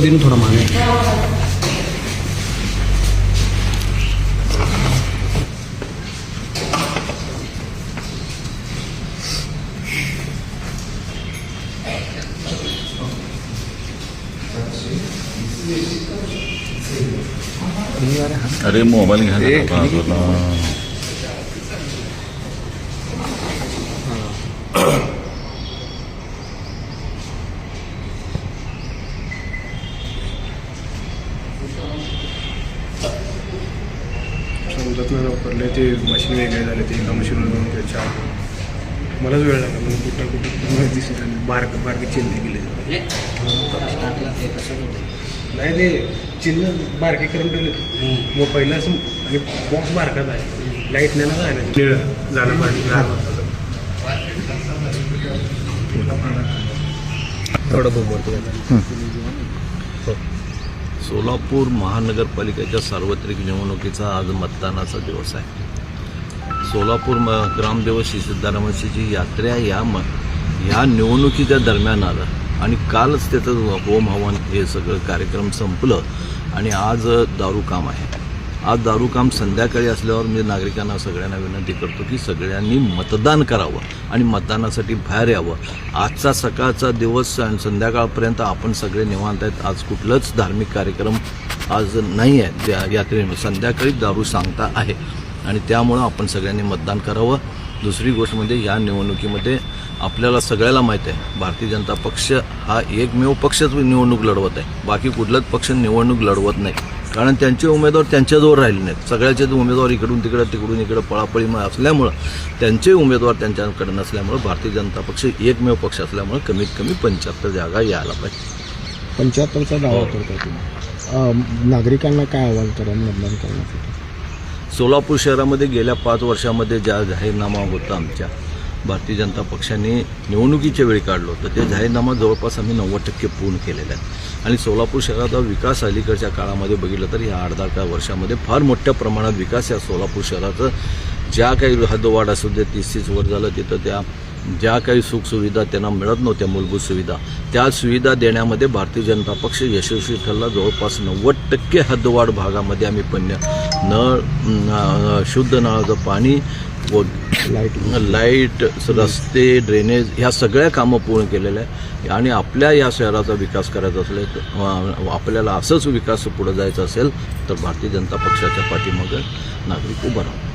दिन थोड़ा मांगे अरे मोबाईल घ्या ना बाजूला. समुद्रातनं वापरले ते मशीन वेगळे झाले ते एका मशीनवर जाऊन त्याच्या मलाच वेळ लागला म्हणजे कुठं दिसत बारके चिन्ह गेले नाही ते चिन्ह बारके करून ठेवले मग पहिला असं आणि बॉक्स बारकाच आहे लाईट नाही ना निळं झालं पाहिजे थोडं बोंबवतो. सोलापूर महानगरपालिकेच्या सार्वत्रिक निवडणुकीचा आज मतदानाचा दिवस आहे. सोलापूर ग्रामदेवत श्री सिद्धारामांची यात्रा या निवडणुकीच्या दरम्यान आलं आणि कालच त्याचं होम हवन हे सगळं कार्यक्रम संपलं आणि आज दारू काम आहे. आज दारू काम संध्याकाळी असल्यावर मी नागरिकांना सगळ्यांना विनंती करतो की सगळ्यांनी मतदान करावं आणि मतदानासाठी बाहेर यावं. आजचा सकाळचा दिवस आणि संध्याकाळपर्यंत आपण सगळे निवांत आहेत. आज कुठलंच धार्मिक कार्यक्रम आज नाही आहे त्या यात्रेमध्ये. संध्याकाळी दारू सांगता आहे आणि त्यामुळं आपण सगळ्यांनी मतदान करावं. दुसरी गोष्ट म्हणजे या निवडणुकीमध्ये आपल्याला सगळ्याला माहीत आहे भारतीय जनता पक्ष हा एकमेव पक्षच निवडणूक लढवत आहे. बाकी कुठलाच पक्ष निवडणूक लढवत नाही कारण त्यांचे उमेदवार त्यांच्याजवळ राहिले नाहीत. सगळ्याचेच उमेदवार इकडून इकडं पळापळी असल्यामुळं त्यांचे उमेदवार त्यांच्याकडे नसल्यामुळं भारतीय जनता पक्ष एकमेव पक्ष असल्यामुळं कमीत कमी 75 जागा यायला पाहिजे. 75चा दावा करता तुम्ही नागरिकांना काय आवाहन करा मतदान करण्यासाठी? सोलापूर शहरामध्ये गेल्या 5 वर्षामध्ये ज्या जाहीरनामा होता आमच्या भारतीय जनता पक्षाने निवडणुकीच्या वेळी काढलं होतं ते जाहीरनामा जवळपास आम्ही 90% पूर्ण केलेला आहे. आणि सोलापूर शहराचा विकास अलीकडच्या काळामध्ये बघितलं तर या 8-10 वर्षामध्ये फार मोठ्या प्रमाणात विकास या सोलापूर शहराचं ज्या काही हद्दवाढ असू दे 30 वर झालं तिथं त्या ज्या काही सुखसुविधा त्यांना मिळत नव्हत्या मूलभूत सुविधा त्या सुविधा देण्यामध्ये भारतीय जनता पक्ष यशस्वी ठरला. जवळपास 90% हद्दवाढ भागामध्ये आम्ही नळ शुद्ध नळाचं पाणी व लाईट रस्ते ड्रेनेज ह्या सगळ्या कामं पूर्ण केलेल्या आहे. आणि आपल्या या शहराचा विकास करायचा असेल तर आपल्याला असंच विकास पुढे जायचा असेल तर भारतीय जनता पक्षाच्या पाठीमागे नागरिक उभं राहतात.